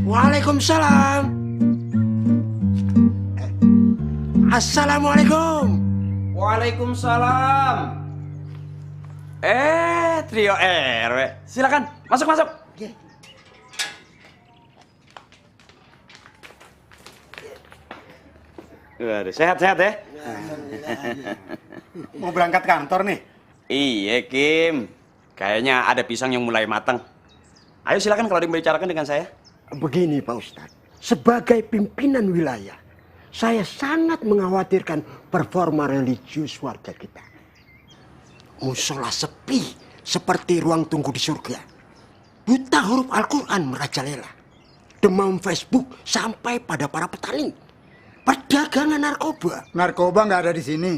Waalaikumsalam. Assalamualaikum. Waalaikumsalam. Trio RW. Silakan, masuk. Waduh, sehat-sehat ya? Mau berangkat kantor nih? Iya, Kim. Kayaknya ada pisang yang mulai matang. Ayo silakan kalau dibicarakan dengan saya. Begini Pak Ustadz, sebagai pimpinan wilayah, saya sangat mengkhawatirkan performa religius warga kita. Musola sepi seperti ruang tunggu di surga. Buta huruf Al-Quran merajalela. Demam Facebook sampai pada para petani. Perdagangan narkoba. Narkoba nggak ada di sini.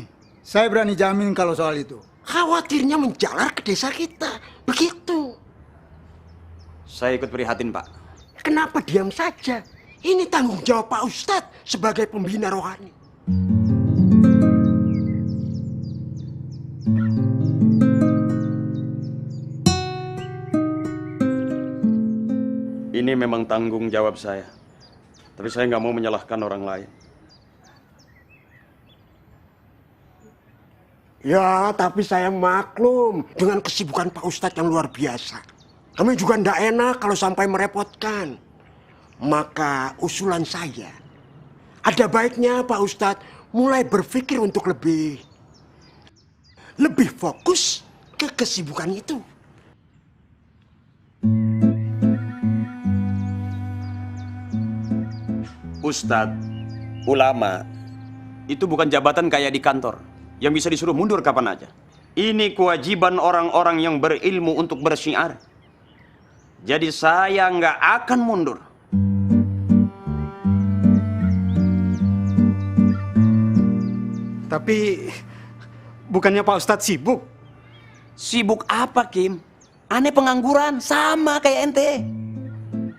Saya berani jamin kalau soal itu. Khawatirnya menjalar ke desa kita. Begitu. Saya ikut prihatin, Pak. Kenapa diam saja? Ini tanggung jawab Pak Ustadz sebagai pembina rohani. Ini memang tanggung jawab saya. Tapi saya nggak mau menyalahkan orang lain. Ya, tapi saya maklum dengan kesibukan Pak Ustadz yang luar biasa. Kami juga tidak enak kalau sampai merepotkan. Maka usulan saya, ada baiknya Pak Ustadz mulai berpikir untuk lebih fokus ke kesibukan itu. Ustadz, ulama, itu bukan jabatan kayak di kantor yang bisa disuruh mundur kapan aja. Ini kewajiban orang-orang yang berilmu untuk bersyiar. Jadi saya nggak akan mundur. Tapi bukannya Pak Ustadz sibuk? Sibuk apa, Kim? Aneh pengangguran, sama kayak ente.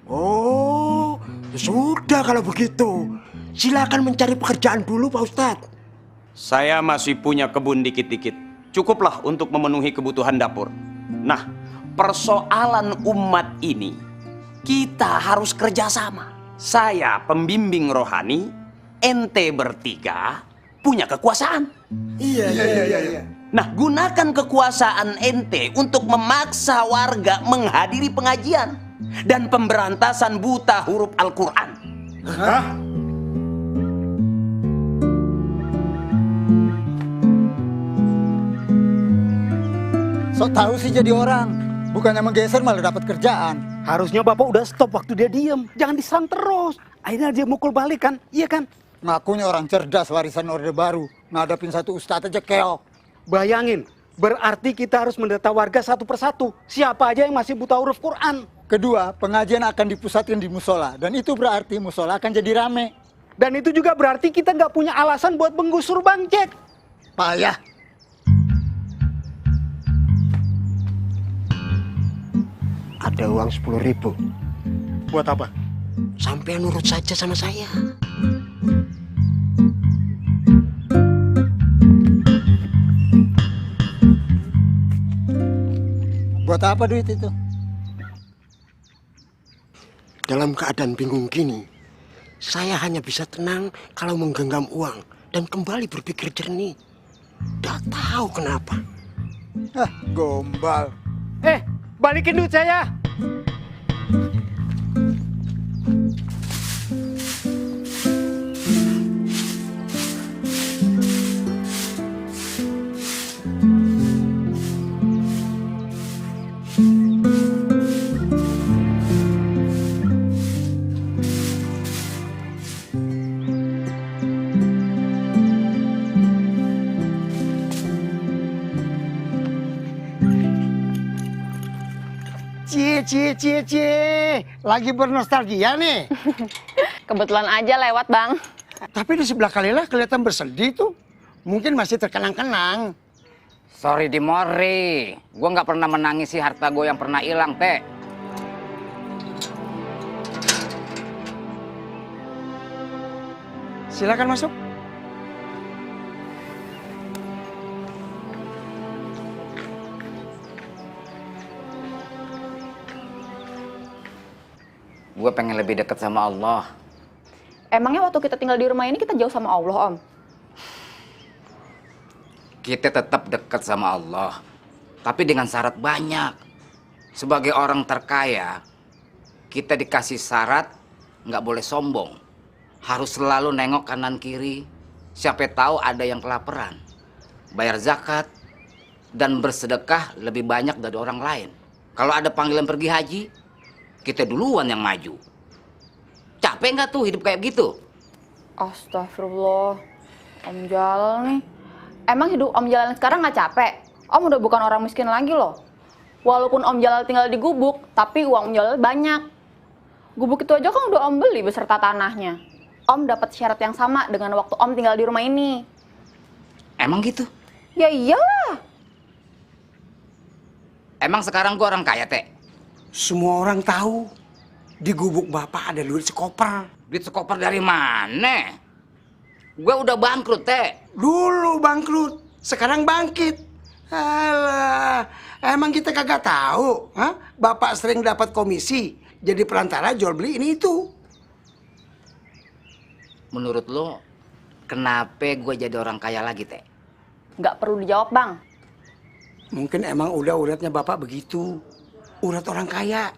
Oh, sudah kalau begitu. Silakan mencari pekerjaan dulu Pak Ustadz. Saya masih punya kebun dikit-dikit. Cukuplah untuk memenuhi kebutuhan dapur. Nah, persoalan umat ini, kita harus kerjasama. Saya pembimbing rohani, ente bertiga punya kekuasaan. Iya. Nah, gunakan kekuasaan ente untuk memaksa warga menghadiri pengajian dan pemberantasan buta huruf Al-Quran. Hah? Sok tahu sih jadi orang. Bukannya menggeser malah dapat kerjaan. Harusnya Bapak udah stop waktu dia diem. Jangan diserang terus. Akhirnya dia mukul balik kan? Iya kan? Ngakunya orang cerdas warisan Orde Baru. Ngadapin satu ustadz aja keok. Bayangin, berarti kita harus mendata warga satu persatu. Siapa aja yang masih buta huruf Quran. Kedua, pengajian akan dipusatkan di musola. Dan itu berarti musola akan jadi rame. Dan itu juga berarti kita nggak punya alasan buat menggusur Bang Jack. Payah. Ada uang 10.000. Buat apa? Sampai nurut saja sama saya. Buat apa duit itu? Dalam keadaan bingung gini, saya hanya bisa tenang kalau menggenggam uang dan kembali berpikir jernih. Tidak tahu kenapa. Hah, gombal. Balikin duit saya. Cie, lagi bernostalgia nih. Kebetulan aja lewat, Bang. Tapi di sebelah Kalila kelihatan bersedih tuh. Mungkin masih terkenang-kenang. Sorry Dimori, gue nggak pernah menangisi harta gue yang pernah hilang, Teh. Silakan masuk. Gue pengen lebih dekat sama Allah. Emangnya waktu kita tinggal di rumah ini kita jauh sama Allah, Om? Kita tetap dekat sama Allah, tapi dengan syarat banyak. Sebagai orang terkaya, kita dikasih syarat nggak boleh sombong. Harus selalu nengok kanan kiri. Siapa tahu ada yang kelaparan. Bayar zakat dan bersedekah lebih banyak dari orang lain. Kalau ada panggilan pergi haji, kita duluan yang maju. Capek nggak tuh hidup kayak gitu? Astagfirullah. Om Jalal nih. Emang hidup Om Jalal sekarang nggak capek? Om udah bukan orang miskin lagi loh. Walaupun Om Jalal tinggal di gubuk, tapi uang Om Jalal banyak. Gubuk itu aja kan udah Om beli beserta tanahnya. Om dapat syarat yang sama dengan waktu Om tinggal di rumah ini. Emang gitu? Ya iyalah. Emang sekarang gua orang kaya, Teh? Semua orang tahu di gubuk bapak ada duit sekoper. Duit sekoper dari mana? Gua udah bangkrut, Teh. Dulu bangkrut, sekarang bangkit. Alah, emang kita kagak tahu? Hah? Bapak sering dapat komisi jadi perantara jual beli ini itu. Menurut lo, kenapa gue jadi orang kaya lagi, Teh? Nggak perlu dijawab, Bang. Mungkin emang udah uratnya bapak begitu. Urat orang kaya.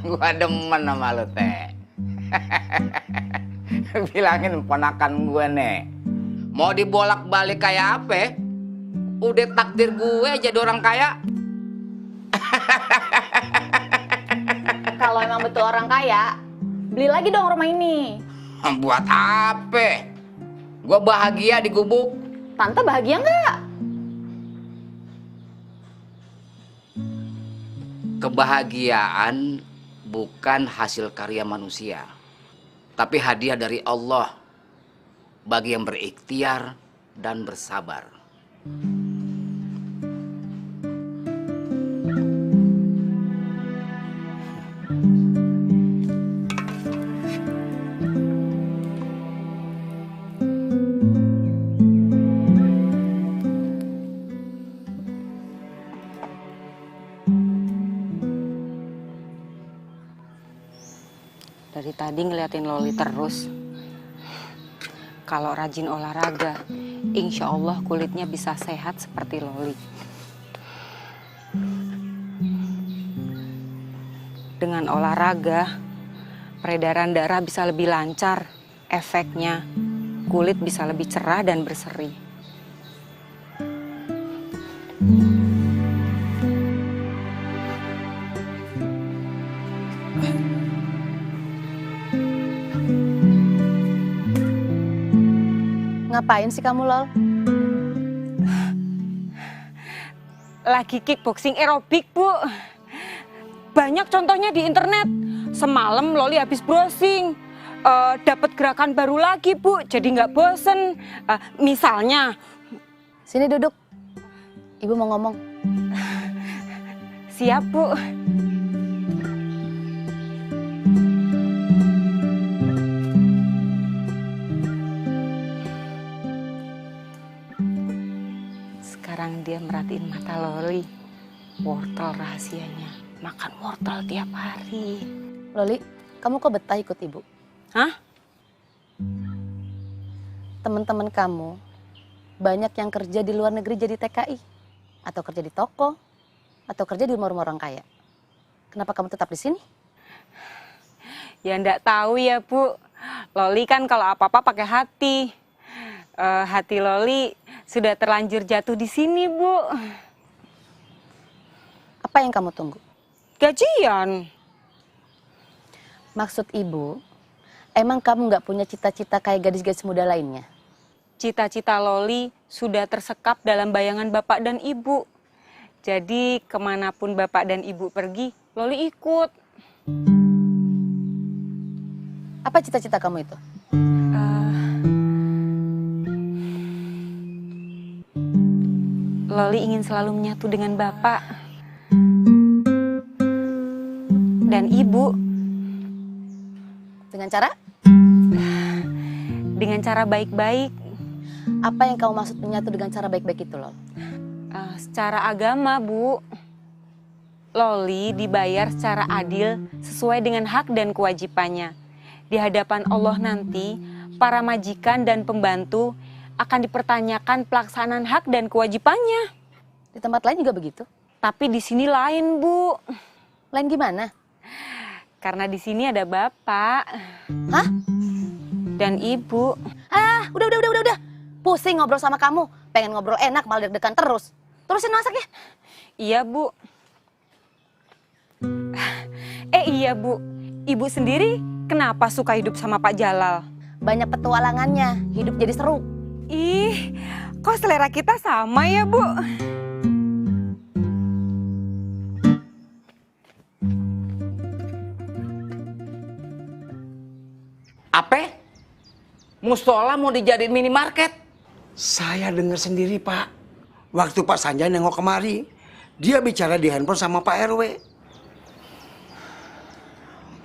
Gua demen sama lo, Teh. Bilangin ponakan gue nih. Mau dibolak-balik kayak apa? Udah takdir gue jadi orang kaya. Kalau emang betul orang kaya, beli lagi dong rumah ini. Buat apa? Gue bahagia di gubuk. Tante bahagia nggak? Kebahagiaan bukan hasil karya manusia, tapi hadiah dari Allah bagi yang berikhtiar dan bersabar. Dari tadi ngeliatin Loli terus. Kalau rajin olahraga, insya Allah kulitnya bisa sehat seperti Loli. Dengan olahraga, peredaran darah bisa lebih lancar. Efeknya, kulit bisa lebih cerah dan berseri. Ngapain sih kamu, Lol? Lagi kickboxing aerobik, Bu. Banyak contohnya di internet. Semalam Loli habis browsing. Dapat gerakan baru lagi, Bu. Jadi nggak bosen. Misalnya. Sini duduk. Ibu mau ngomong. Siap, Bu. Sekarang dia merhatiin mata Loli. Wortel rahasianya. Makan wortel tiap hari. Loli, kamu kok betah ikut ibu? Hah? Teman-teman kamu banyak yang kerja di luar negeri jadi TKI. Atau kerja di toko. Atau kerja di rumah-rumah orang kaya. Kenapa kamu tetap di sini? Ya ndak tahu ya, Bu. Loli kan kalau apa-apa pakai hati. Hati Loli sudah terlanjur jatuh di sini, Bu. Apa yang kamu tunggu? Gajian. Maksud ibu, emang kamu nggak punya cita-cita kayak gadis-gadis muda lainnya? Cita-cita Loli sudah tersekap dalam bayangan Bapak dan Ibu. Jadi kemanapun Bapak dan Ibu pergi, Loli ikut. Apa cita-cita kamu itu? Loli ingin selalu menyatu dengan Bapak dan Ibu. Dengan cara? Dengan cara baik-baik. Apa yang kamu maksud menyatu dengan cara baik-baik itu, Lol? Secara agama, Bu. Loli dibayar secara adil sesuai dengan hak dan kewajibannya. Di hadapan Allah nanti, para majikan dan pembantu akan dipertanyakan pelaksanaan hak dan kewajibannya. Di tempat lain juga begitu? Tapi di sini lain, Bu. Lain gimana? Karena di sini ada Bapak. Hah? Dan Ibu. Ah, udah. Pusing ngobrol sama kamu. Pengen ngobrol enak malah deg-degan terus. Terusin masak ya. Iya, Bu. Iya, Bu. Ibu sendiri kenapa suka hidup sama Pak Jalal? Banyak petualangannya, hidup jadi seru. Ih, kok selera kita sama ya, Bu? Apa? Mustola mau dijadiin minimarket? Saya dengar sendiri, Pak. Waktu Pak Sanjay nengok kemari, dia bicara di handphone sama Pak RW.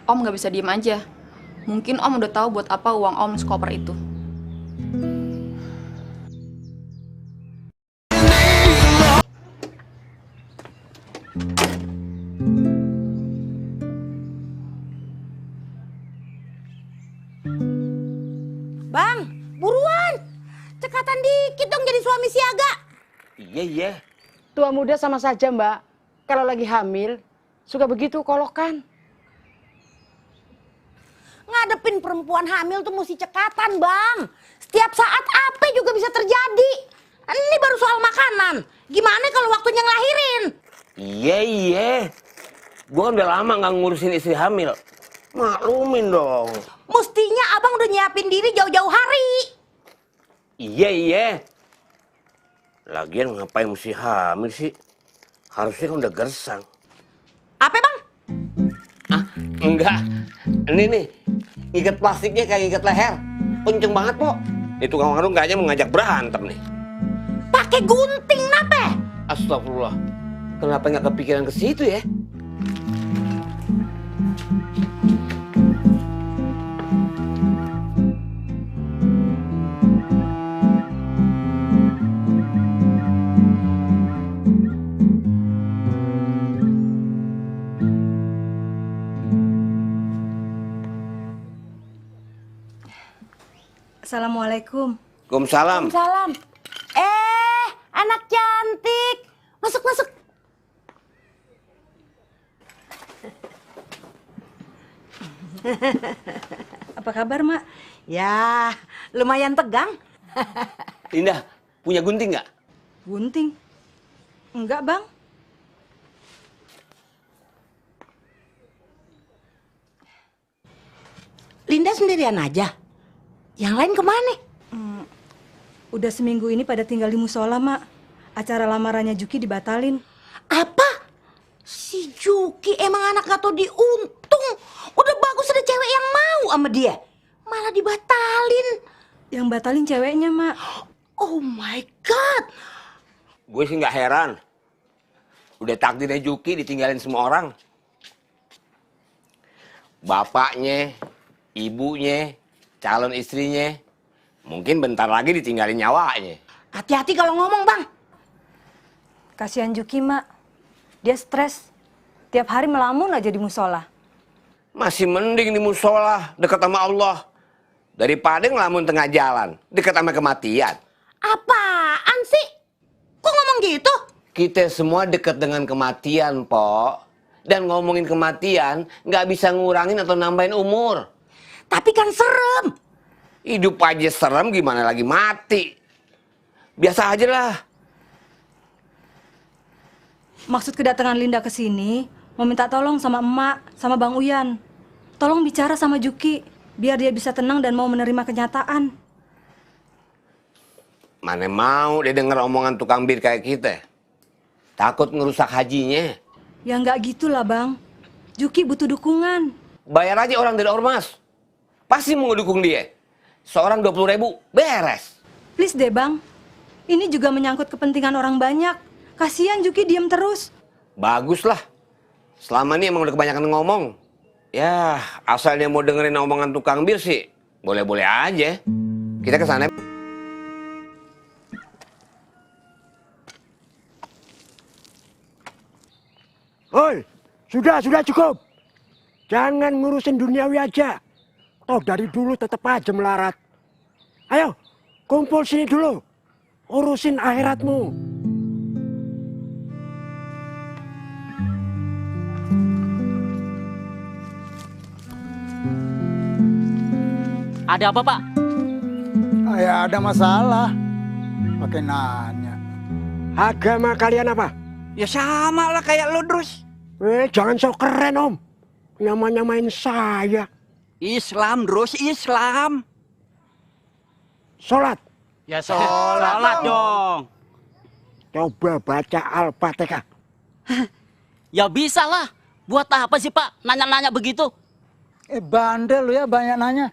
Om nggak bisa diem aja. Mungkin Om udah tahu buat apa uang Om sekoper itu. Bang, buruan. Cekatan dikit dong jadi suami siaga. Iya. Tua muda sama saja, Mbak. Kalau lagi hamil, suka begitu kolokan. Ngadepin perempuan hamil tuh mesti cekatan, Bang. Setiap saat apa juga bisa terjadi. Ini baru soal makanan. Gimana kalau waktunya ngelahirin? Iya. Gua udah lama nggak ngurusin istri hamil. Maklumin dong. Mestinya abang udah nyiapin diri jauh-jauh hari. Iya. Lagian ngapain mesti hamil sih? Harusnya kan udah gersang. Apa, Bang? Enggak. Ini nih, ikat plastiknya kayak ikat leher. Kenceng banget, Po. Ini tukang warung kayaknya mau ngajak berantem nih. Pakai gunting nape? Astagfirullah. Kenapa nggak kepikiran ke situ ya? Assalamualaikum. Waalaikumsalam. Salam. Anak cantik. Masuk. Apa kabar, Mak? Ya, lumayan tegang. Linda, punya gunting nggak? Gunting? Enggak, Bang. Linda sendirian aja? Yang lain kemana? Udah seminggu ini pada tinggal di musola, Mak. Acara lamarannya Juki dibatalin. Apa? Si Juki emang anak gak tau diuntung. Udah bagus ada cewek yang mau sama dia. Malah dibatalin. Yang batalin ceweknya, Mak. Oh my God. Gue sih nggak heran. Udah takdirnya Juki ditinggalin semua orang. Bapaknya, ibunya, calon istrinya, mungkin bentar lagi ditinggalin nyawanya. Hati-hati kalau ngomong, Bang. Kasihan Juki, Mak. Dia stres. Tiap hari melamun aja di musola. Masih mending di musola, dekat sama Allah. Daripada ngelamun tengah jalan, dekat sama kematian. Apaan sih? Kok ngomong gitu? Kita semua dekat dengan kematian, Po. Dan ngomongin kematian, nggak bisa ngurangin atau nambahin umur. Tapi kan serem. Hidup aja serem, gimana lagi mati. Biasa aja lah. Maksud kedatangan Linda ke sini mau minta tolong sama emak, sama Bang Uyan. Tolong bicara sama Juki, biar dia bisa tenang dan mau menerima kenyataan. Mana mau dia denger omongan tukang bir kayak kita. Takut ngerusak hajinya. Ya nggak gitulah, Bang. Juki butuh dukungan. Bayar aja orang dari ormas. Pasti mau ngedukung dia. Seorang 20.000, beres. Please deh, Bang. Ini juga menyangkut kepentingan orang banyak. Kasihan Juki diem terus. Bagus lah. Selama ini emang udah kebanyakan ngomong. Ya, asal dia mau dengerin omongan tukang bir sih, boleh-boleh aja. Kita kesana. Oi, sudah cukup. Jangan ngurusin duniawi aja. Toh dari dulu tetap aja melarat. Ayo, kumpul sini dulu. Urusin akhiratmu. Ada apa, Pak? Ya ada masalah. Pakai nanya. Agama kalian apa? Ya sama lah kayak lu, Drus. Jangan sok keren, Om. Nyamain saya. Islam, Drus, Islam. Sholat. Ya sholat dong. Coba baca Al-Fatihah. Ya bisa lah. Buat apa sih, Pak? Nanya-nanya begitu. Bandel lu ya, banyak nanya.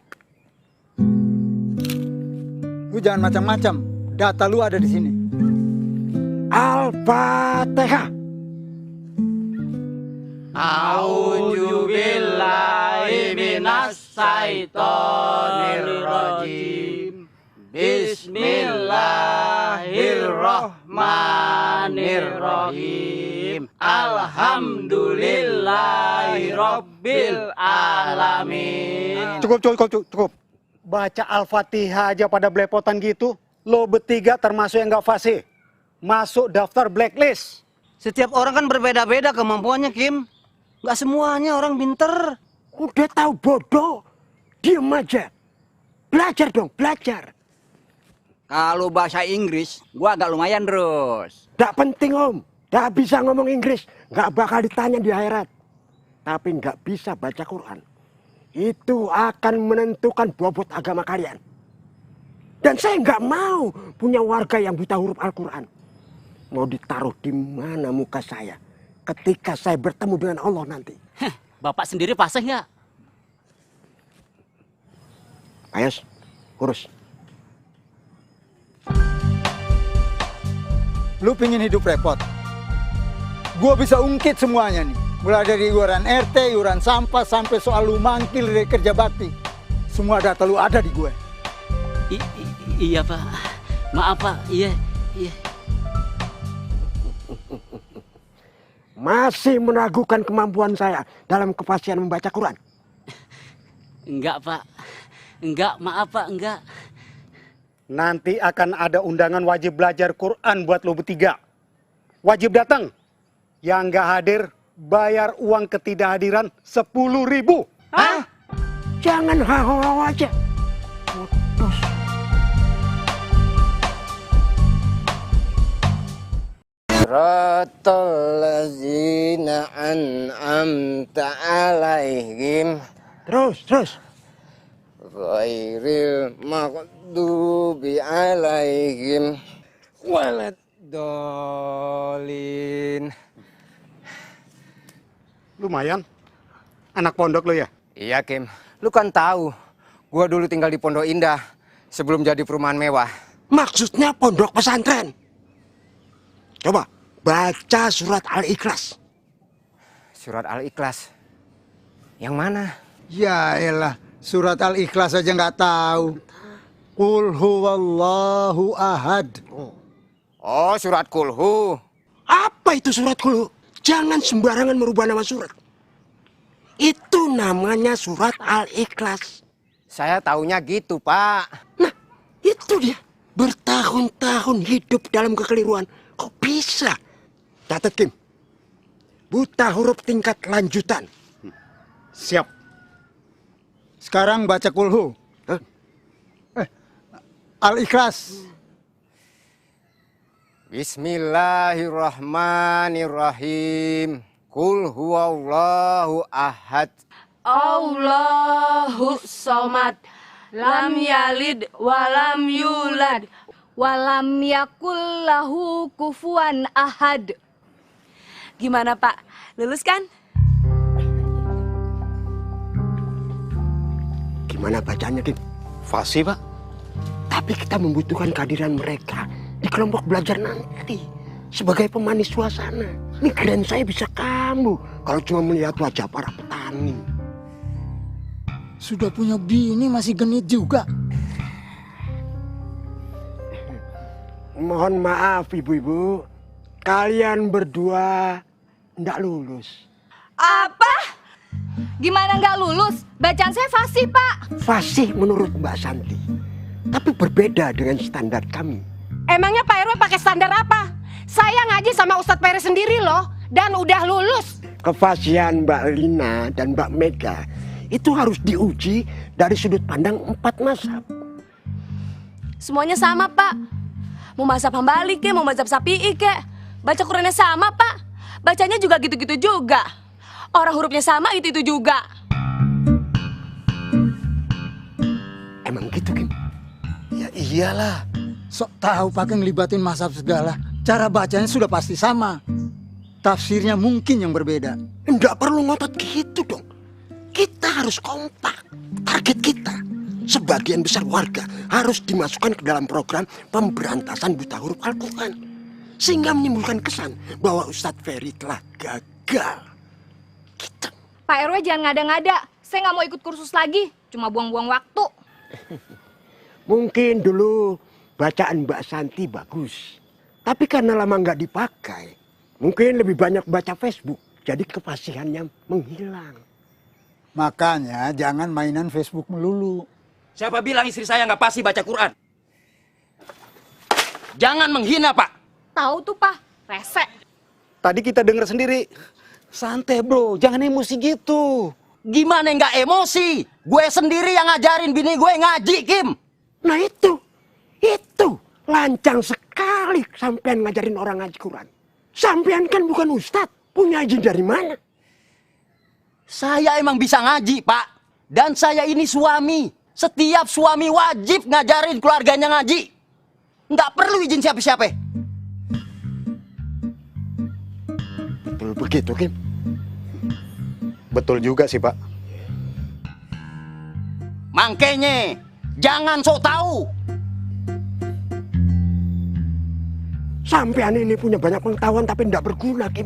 Lu jangan macam-macam. Data lu ada di sini. Al-Fatihah. A'udzubillahi minasyaitonirrajim. Bismillahirrahmanirrahim. Alhamdulillahirabbil alamin. Cukup. Baca Al-Fatihah aja pada belepotan gitu. Lo bertiga termasuk yang gak fasih. Masuk daftar blacklist. Setiap orang kan berbeda-beda kemampuannya, Kim. Gak semuanya orang pinter. Udah tahu bodoh. Diem aja. Belajar dong, belajar. Kalau bahasa Inggris, gua agak lumayan, Drus. Gak penting, Om. Gak bisa ngomong Inggris. Gak bakal ditanya di akhirat. Tapi gak bisa baca Quran. Itu akan menentukan bobot agama kalian. Dan saya nggak mau punya warga yang buta huruf Al-Quran. Mau ditaruh di mana muka saya ketika saya bertemu dengan Allah nanti. Bapak sendiri fasih nggak? Ayos, urus. Lu pingin hidup repot? Gua bisa ungkit semuanya nih. Mulai dari iuran RT, iuran sampah, sampai soal lu mangkil dari kerja bakti. Semua data lu ada di gue. Iya, Pak. Maaf, Pak. Iya. Masih meragukan kemampuan saya dalam kepastian membaca Quran? Enggak, Pak. Enggak, maaf, Pak. Enggak. Nanti akan ada undangan wajib belajar Quran buat lo bertiga. Wajib datang. Yang nggak hadir, bayar uang ketidakhadiran 10.000. Hah? Jangan haho-haho aja. Putus. Siratal an'amta alaihim. Terus. Ghairil maghdubi alaihim waladdallin. Lumayan. Anak pondok lo ya? Iya, Kim. Lu kan tahu, gua dulu tinggal di Pondok Indah sebelum jadi perumahan mewah. Maksudnya pondok pesantren. Coba baca surat Al-Ikhlas. Surat Al-Ikhlas. Yang mana? Ya elah, surat Al-Ikhlas aja nggak tahu. Qul huwallahu ahad. Oh, surat Kulhu. Apa itu surat Kulhu? Jangan sembarangan merubah nama surat. Itu namanya surat Al-Ikhlas. Saya taunya gitu, Pak. Nah, itu dia. Bertahun-tahun hidup dalam kekeliruan. Kok bisa? Catat, Kim. Buta huruf tingkat lanjutan. Siap. Sekarang baca kulhu. Al-Ikhlas. Bismillahirrahmanirrahim. Qul huwallahu ahad. Allahu somad. Lam yalid walam yulad. Walam yakul lahu kufuwan ahad. Gimana, Pak? Lulus kan? Gimana bacanya, Kim? Fasih, Pak. Tapi kita membutuhkan kehadiran mereka di kelompok belajar nanti sebagai pemanis suasana. Migran saya bisa kambuh kalau cuma melihat wajah para petani. Sudah punya bini masih genit juga. Mohon maaf ibu-ibu, kalian berdua nggak lulus. Apa? Gimana nggak lulus? Bacaan saya fasih, Pak. Fasih menurut Mbak Santi, tapi berbeda dengan standar kami. Emangnya Pak RW pakai standar apa? Saya ngaji sama Ustadz Pere sendiri loh, dan udah lulus. Kefasihan Mbak Lina dan Mbak Mega itu harus diuji dari sudut pandang 4 mazhab. Semuanya sama, Pak. Mau mazhab Hambali kek, mau mazhab Syafi'i kek. Baca Qurannya sama, Pak. Bacanya juga gitu-gitu juga. Orang hurufnya sama, itu juga. Emang gitu, Kim? Ya iyalah. Sok tahu pakai ngelibatin mazhab segala. Cara bacanya sudah pasti sama. Tafsirnya mungkin yang berbeda. Nggak perlu ngotot gitu dong. Kita harus kompak. Target kita, sebagian besar warga harus dimasukkan ke dalam program pemberantasan buta huruf Al-Quran. Sehingga menimbulkan kesan bahwa Ustadz Ferry telah gagal. Pak RW jangan ngada-ngada. Saya nggak mau ikut kursus lagi. Cuma buang-buang waktu. Mungkin dulu bacaan Mbak Santi bagus. Tapi karena lama nggak dipakai, mungkin lebih banyak baca Facebook. Jadi kefasihannya menghilang. Makanya jangan mainan Facebook melulu. Siapa bilang istri saya nggak pasti baca Quran? Jangan menghina, Pak. Tahu tuh, Pak. Rese. Tadi kita dengar sendiri. Santai bro, jangan emosi gitu. Gimana nggak emosi? Gue sendiri yang ngajarin bini gue ngaji, Kim. Nah itu lancang sekali sampean ngajarin orang ngaji Quran. Sampean kan bukan ustadz, punya izin dari mana? Saya emang bisa ngaji, Pak. Dan saya ini suami. Setiap suami wajib ngajarin keluarganya ngaji. Nggak perlu izin siapa-siapa. Betul begitu, Kim? Betul juga sih, Pak. Makanya, jangan sok tahu. Sampean ini punya banyak pengetahuan tapi tidak berguna, Kim.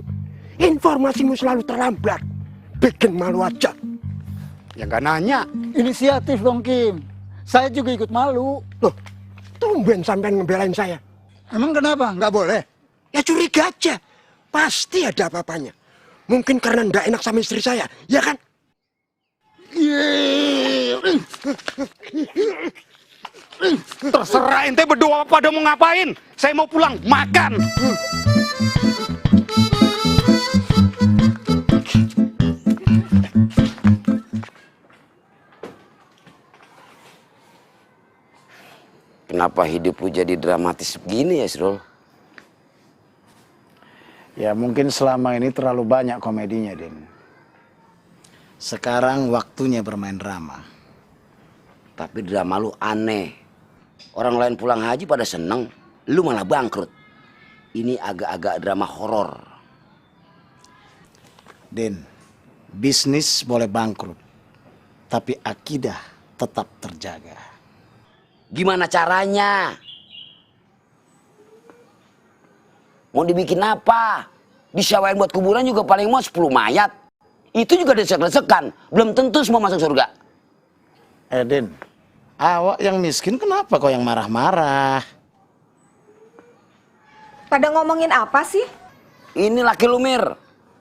Informasimu selalu terlambat. Bikin malu aja. Ya nggak nanya. Inisiatif dong, Kim. Saya juga ikut malu. Loh, tumben sampean ngebelain saya. Emang kenapa? Nggak boleh? Ya curiga aja. Pasti ada apa-apanya. Mungkin karena nggak enak sama istri saya, ya kan? Terserah ente berdua pada mau ngapain. Saya mau pulang makan. Kenapa hidupku jadi dramatis begini ya, Srul? Ya mungkin selama ini terlalu banyak komedinya, Din. Sekarang waktunya bermain drama. Tapi drama lu aneh. Orang lain pulang haji pada seneng, lu malah bangkrut. Ini agak-agak drama horor. Din, bisnis boleh bangkrut, tapi akidah tetap terjaga. Gimana caranya? Mau dibikin apa? Disewain buat kuburan juga paling mau 10 mayat. Itu juga desek-desekan. Belum tentu semua masuk surga. Din, awak yang miskin kenapa kau yang marah-marah? Pada ngomongin apa sih? Ini laki lu, Mir.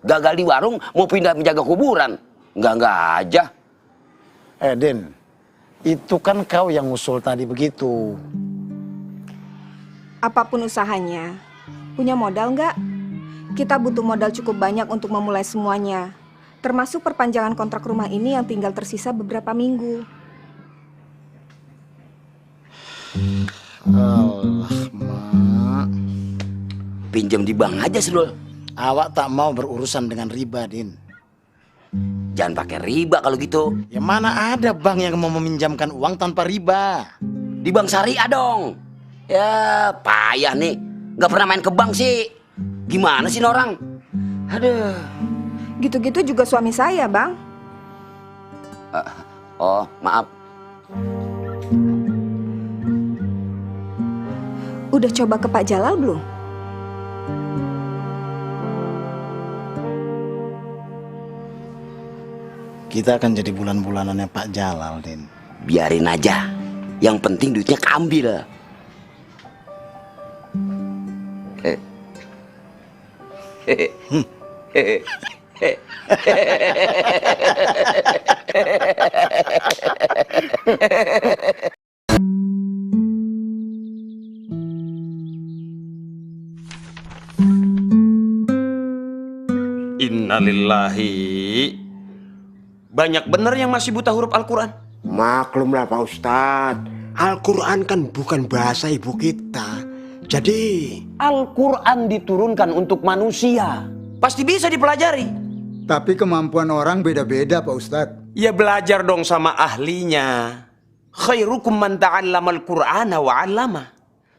Gagal di warung mau pindah menjaga kuburan. Enggak aja. Din, itu kan kau yang usul tadi begitu. Apapun usahanya, punya modal nggak? Kita butuh modal cukup banyak untuk memulai semuanya. Termasuk perpanjangan kontrak rumah ini yang tinggal tersisa beberapa minggu. Allah, Mak. Pinjam di bank aja, Srul. Awak tak mau berurusan dengan riba, Din. Jangan pakai riba kalau gitu. Ya mana ada bank yang mau meminjamkan uang tanpa riba? Di bank syariah dong. Ya payah nih. Gak pernah main ke bank sih. Gimana sih orang? Aduh. Gitu-gitu juga suami saya, Bang. Oh, maaf. Udah coba ke Pak Jalal belum? Kita akan jadi bulan-bulanannya Pak Jalal, Din. Biarin aja. Yang penting duitnya keambil. Innalillahi. Banyak bener yang masih buta huruf Al-Quran. Maklumlah Pak Ustadz, Al-Quran kan bukan bahasa ibu kita. Jadi Al-Quran diturunkan untuk manusia, pasti bisa dipelajari. Tapi kemampuan orang beda-beda Pak Ustadz. Ya belajar dong sama ahlinya. Khairukum man ta'allamal Qur'ana wa 'allama.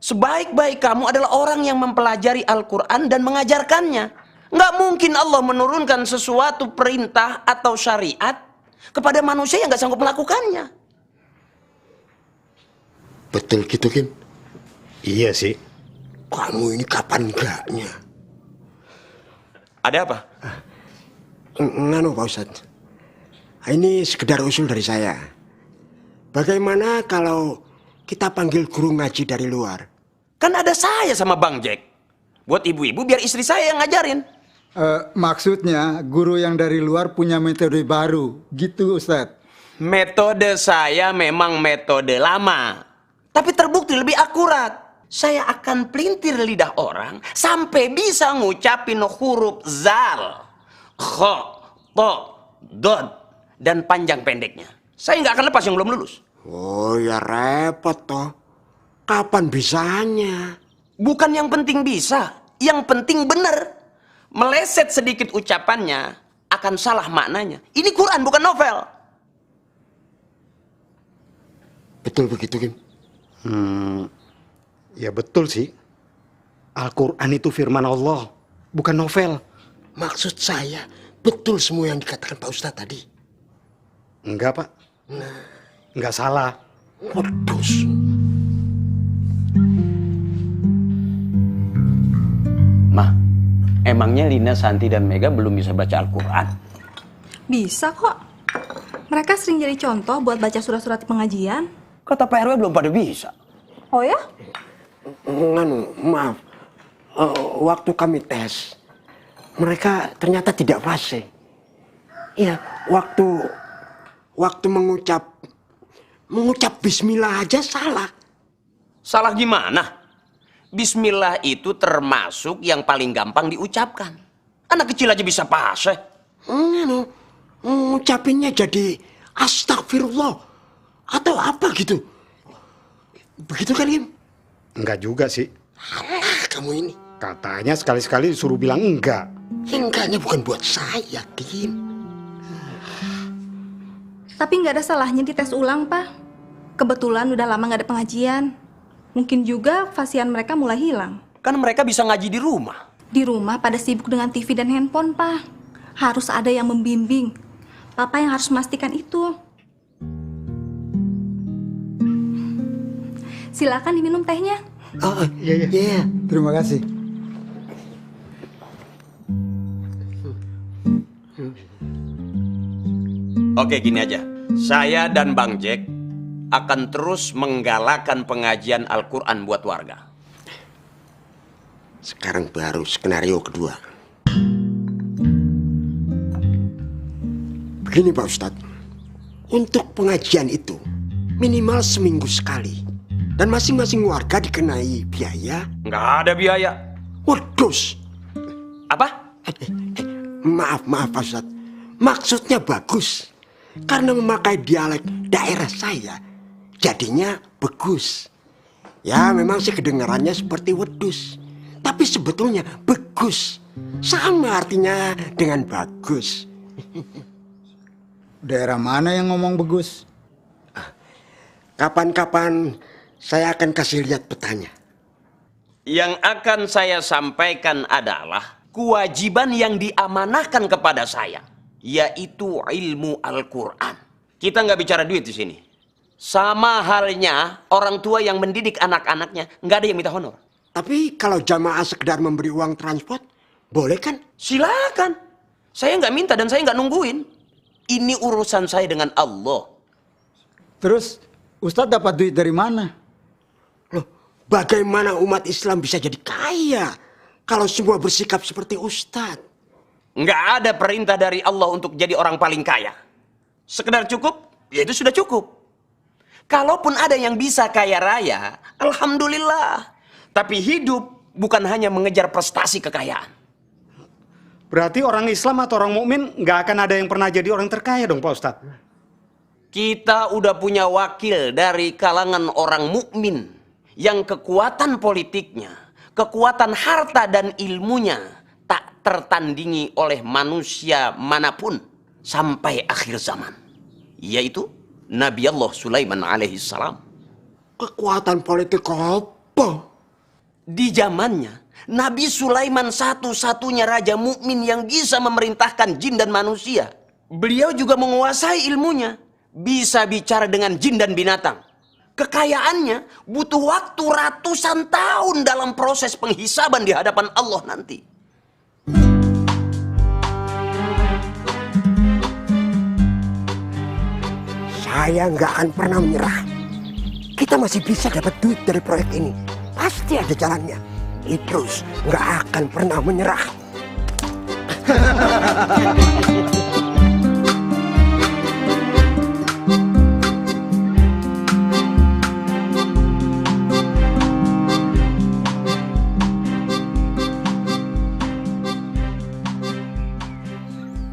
Sebaik-baik kamu adalah orang yang mempelajari Al-Quran dan mengajarkannya. Nggak mungkin Allah menurunkan sesuatu perintah atau syariat kepada manusia yang nggak sanggup melakukannya. betul gitu Kim? Iya sih. Kamu ini kapan enggaknya? Ada apa? Nganu Pak Ustadz, ini sekedar usul dari saya. Bagaimana kalau kita panggil guru ngaji dari luar? Kan ada saya sama Bang Jack. Buat ibu-ibu biar istri saya yang ngajarin. Maksudnya guru yang dari luar punya metode baru, gitu Ustadz. Metode saya memang metode lama, tapi terbukti lebih akurat. Saya akan pelintir lidah orang sampai bisa ngucapin huruf zal, kho, to, dod, dan panjang pendeknya. Saya nggak akan lepas yang belum lulus. Oh ya repot toh. Kapan bisanya? Bukan yang penting bisa, yang penting bener. Meleset sedikit ucapannya akan salah maknanya. Ini Quran bukan novel. Betul begitu Kim? Ya betul sih. Al-Quran itu firman Allah, bukan novel. Maksud saya, betul semua yang dikatakan Pak Ustadz tadi. Enggak Pak. Enggak salah. Waduh. Mah, emangnya Lina, Santi, dan Mega belum bisa baca Al-Quran? Bisa kok. Mereka sering jadi contoh buat baca surat-surat pengajian. Kata Pak RW belum pada bisa. Oh ya? Nganu, maaf. Waktu kami tes, mereka ternyata tidak fasih. Iya, waktu mengucap Bismillah aja salah. Salah gimana? Bismillah itu termasuk yang paling gampang diucapkan. Anak kecil aja bisa fase. Ngucapinnya jadi astagfirullah atau apa gitu. Begitu kan Kim? Enggak juga sih. Alah kamu ini. Katanya sekali-sekali disuruh bilang enggak. Enggaknya bukan buat saya Kim. Tapi nggak ada salahnya dites ulang, Pak. Kebetulan udah lama nggak ada pengajian. Mungkin juga fasihan mereka mulai hilang. Kan mereka bisa ngaji di rumah. Di rumah pada sibuk dengan TV dan handphone, Pak. Harus ada yang membimbing. Papa yang harus memastikan itu. Silakan diminum tehnya. Oh, iya. Terima kasih. Oke, gini aja. Saya dan Bang Jack akan terus menggalakkan pengajian Al-Quran buat warga. Sekarang baru skenario kedua. Begini Pak Ustadz, untuk pengajian itu minimal seminggu sekali. Dan masing-masing warga dikenai biaya. Nggak ada biaya. Waduh. Apa? Maaf Pak Ustadz. Maksudnya bagus. Karena memakai dialek daerah saya, jadinya bagus. Ya memang sih kedengarannya seperti wedus, tapi sebetulnya bagus. Sama artinya dengan bagus. Daerah mana yang ngomong bagus? Kapan-kapan saya akan kasih lihat petanya. Yang akan saya sampaikan adalah kewajiban yang diamanahkan kepada saya, yaitu ilmu Al-Quran. Kita nggak bicara duit di sini. Sama halnya orang tua yang mendidik anak-anaknya, nggak ada yang minta honor. Tapi kalau jamaah sekedar memberi uang transport, boleh kan? Silakan. Saya nggak minta dan saya nggak nungguin. Ini urusan saya dengan Allah. Terus Ustadz dapat duit dari mana? Loh, bagaimana umat Islam bisa jadi kaya kalau semua bersikap seperti Ustadz? Nggak ada perintah dari Allah untuk jadi orang paling kaya. Sekedar cukup, ya itu sudah cukup. Kalaupun ada yang bisa kaya raya, alhamdulillah. Tapi hidup bukan hanya mengejar prestasi kekayaan. Berarti orang Islam atau orang mukmin nggak akan ada yang pernah jadi orang terkaya dong Pak Ustadz? Kita udah punya wakil dari kalangan orang mukmin yang kekuatan politiknya, kekuatan harta dan ilmunya tak tertandingi oleh manusia manapun sampai akhir zaman, yaitu Nabi Allah Sulaiman alaihissalam. Kekuatan politik apa? Di zamannya, Nabi Sulaiman satu-satunya raja mukmin yang bisa memerintahkan jin dan manusia. Beliau juga menguasai ilmunya, bisa bicara dengan jin dan binatang. Kekayaannya butuh waktu ratusan tahun dalam proses penghisaban di hadapan Allah nanti. Saya nggak akan pernah menyerah. Kita masih bisa dapat duit dari proyek ini. Pasti ada jalannya. Idrus nggak akan pernah menyerah.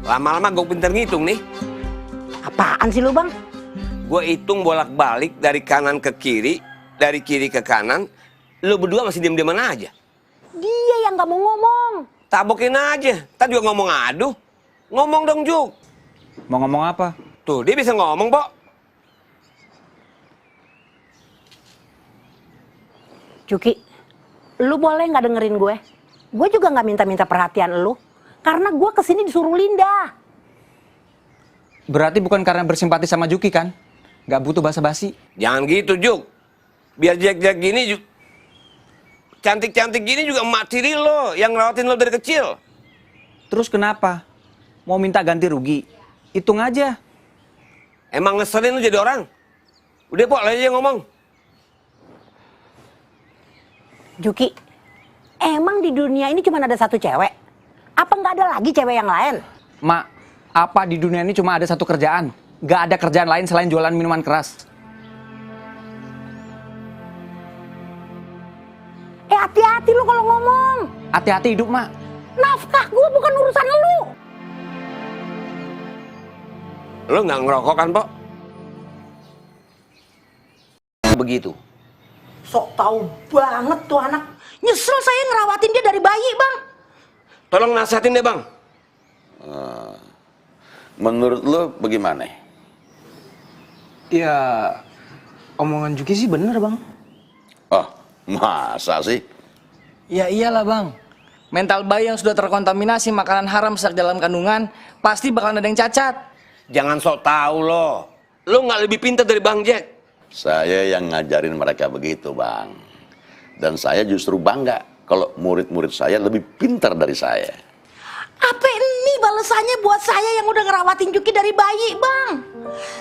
Lama-lama gue pinter ngitung nih. Apaan sih lu, Bang? Gue hitung bolak-balik dari kanan ke kiri, dari kiri ke kanan. Lu berdua masih diem-dieman aja. Dia yang nggak mau ngomong. Tabokin aja. Tadi juga ngomong aduh. Ngomong dong, Juk. Mau ngomong apa? Tuh, dia bisa ngomong, Pok. Juki, lu boleh nggak dengerin gue? Gue juga nggak minta-minta perhatian lu. Karena gue kesini disuruh Linda. Berarti bukan karena bersimpati sama Juki kan? Gak butuh basa-basi. Jangan gitu, Juk. Biar jelek-jelek gini, Juk. Cantik-cantik gini juga emak tiri lo yang ngerawatin lo dari kecil. Terus kenapa? Mau minta ganti rugi? Hitung aja. Emang ngeselin lo jadi orang? Udah, Pok, aja ngomong. Juki, emang di dunia ini cuma ada satu cewek? Apa nggak ada lagi cewek yang lain? Mak, apa di dunia ini cuma ada satu kerjaan? Gak ada kerjaan lain selain jualan minuman keras. Hati-hati lu kalau ngomong. Hati-hati hidup, Mak. Nafkah gue bukan urusan lu. Lo nggak ngerokok kan, Pok? Begitu. Sok tahu banget tuh anak. Nyesel saya ngerawatin dia dari bayi, Bang. Tolong nasihatin deh, Bang. Menurut lo bagaimana? Ya, omongan Juki sih bener, Bang. Oh, masa sih? Ya iyalah, Bang. Mental bayi yang sudah terkontaminasi makanan haram sejak dalam kandungan pasti bakalan ada yang cacat. Jangan sok tahu lo. Lo nggak lebih pintar dari Bang Jack. Saya yang ngajarin mereka begitu, Bang. Dan saya justru bangga kalau murid-murid saya lebih pintar dari saya. Apa ini balasannya buat saya yang udah ngerawatin Juki dari bayi, Bang?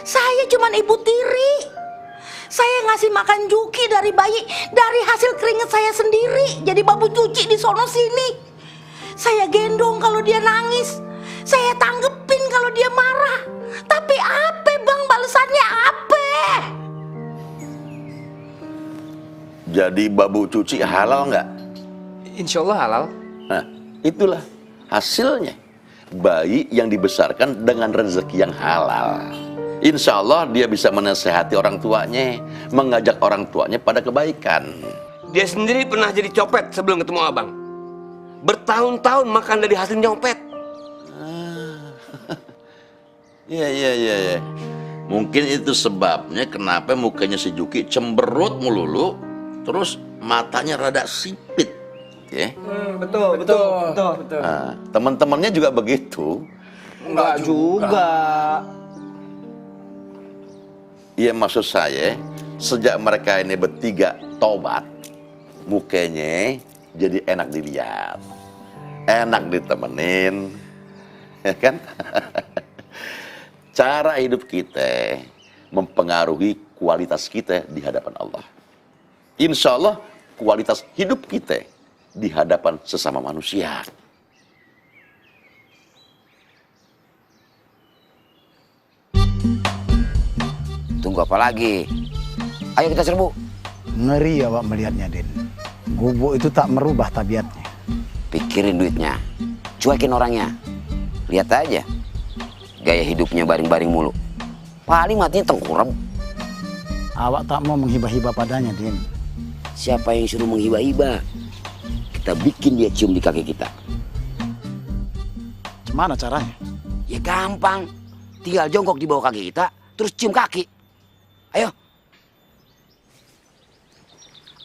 Saya cuman ibu tiri. Saya ngasih makan Juki dari bayi dari hasil keringat saya sendiri. Jadi babu cuci di sono sini. Saya gendong kalau dia nangis. Saya tanggepin kalau dia marah. Tapi apa, Bang, balasannya apa? Jadi babu cuci halal nggak? Insya Allah halal. Nah, itulah hasilnya. Bayi yang dibesarkan dengan rezeki yang halal. Insya Allah dia bisa menasehati orang tuanya, mengajak orang tuanya pada kebaikan. Dia sendiri pernah jadi copet sebelum ketemu Abang. Bertahun-tahun makan dari hasil nyopet. Iya. Mungkin itu sebabnya kenapa mukanya si Juki cemberut melulu, terus matanya rada sipit. Ya. Betul. Nah, teman-temannya juga begitu. Enggak juga. Iya, maksud saya, sejak mereka ini bertiga tobat, mukanya jadi enak dilihat, enak ditemenin, ya kan? Cara hidup kita mempengaruhi kualitas kita di hadapan Allah. Insya Allah kualitas hidup kita di hadapan sesama manusia. Tunggu apa lagi? Ayo kita serbu. Ngeri ya Pak melihatnya, Din. Gubuk itu tak merubah tabiatnya. Pikirin duitnya, cuekin orangnya. Lihat aja, gaya hidupnya baring-baring mulu. Paling matinya tengkurap. Awak tak mau menghibah-hibah padanya, Din. Siapa yang suruh menghibah-hibah? Kita bikin dia cium di kaki kita. Gimana caranya? Ya gampang, tinggal jongkok di bawah kaki kita, terus cium kaki. Ayo.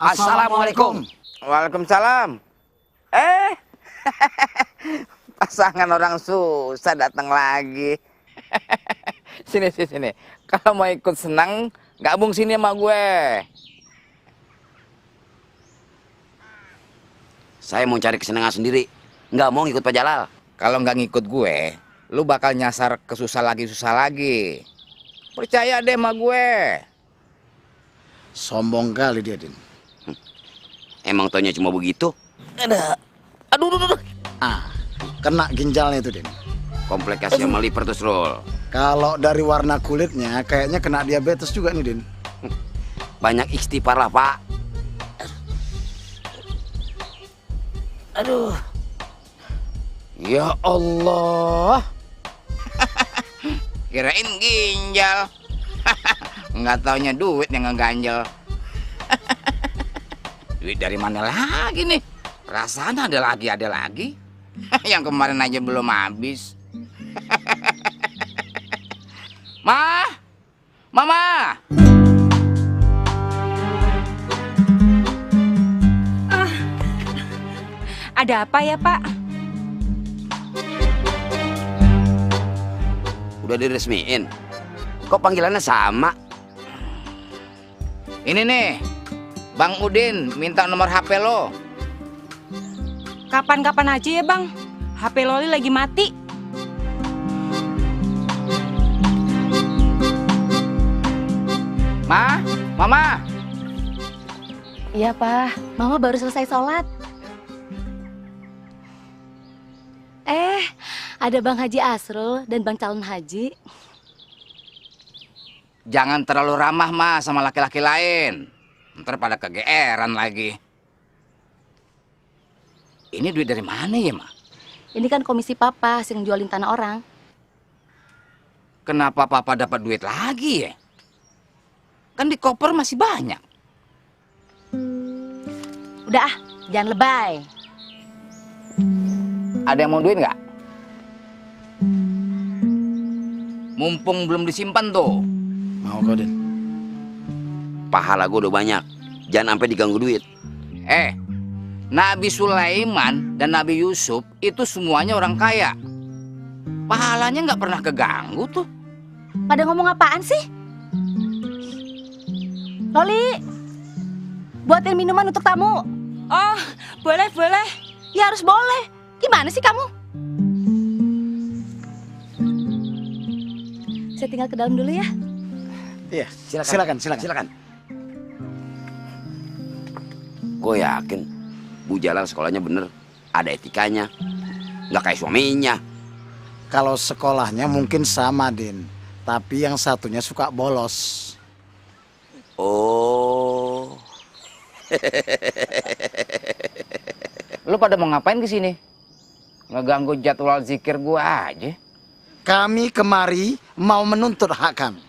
Assalamualaikum. Waalaikumsalam. Pasangan orang susah datang lagi. Sini. Kalau mau ikut senang, gabung sini sama gue. Saya mau cari kesenangan sendiri, nggak mau ngikut Pak Jalal. Kalau nggak ngikut gue, lu bakal nyasar ke susah lagi. Percaya deh sama gue. Sombong kali dia, Din. Emang taunya cuma begitu? Aduh. Kena ginjalnya itu, Din. Komplikasi sama liver terus, Rul. Kalau dari warna kulitnya, kayaknya kena diabetes juga nih, Din. Banyak istighfar lah, Pak. Aduh. Ya Allah. Kirain ginjal. Nggak taunya duit yang ngeganjel. Duit dari mana lagi nih? Perasaan ada lagi. Yang kemarin aja belum habis. Mama. Ada apa ya, Pak? Udah diresmiin. Kok panggilannya sama? Ini nih, Bang Udin minta nomor HP lo. Kapan-kapan aja ya, Bang. HP Loli lagi mati. Mama. Iya, Pak. Mama baru selesai sholat. Ada Bang Haji Asrul dan Bang calon haji. Jangan terlalu ramah, Ma, sama laki-laki lain. Ntar pada kegeeran lagi. Ini duit dari mana ya, Ma? Ini kan komisi Papa yang jualin tanah orang. Kenapa Papa dapat duit lagi ya? Kan di koper masih banyak. Udah, jangan lebay. Ada yang mau duit nggak? Mumpung belum disimpan tuh. Mau kau, Din? Pahala gue udah banyak. Jangan sampai diganggu duit. Nabi Sulaiman dan Nabi Yusuf itu semuanya orang kaya. Pahalanya nggak pernah keganggu tuh. Pada ngomong apaan sih? Loli, buatin minuman untuk tamu. Oh, boleh. Ya harus boleh. Gimana sih kamu? Saya tinggal ke dalam dulu ya. Iya, silakan. Gue yakin Bu Jalal sekolahnya bener, ada etikanya, nggak kayak suaminya. Kalau sekolahnya mungkin sama, Din. Tapi yang satunya suka bolos. Oh. Lu pada mau ngapain ke sini? Ngeganggu jadwal zikir gua aja. Kami kemari mau menuntut hak kami.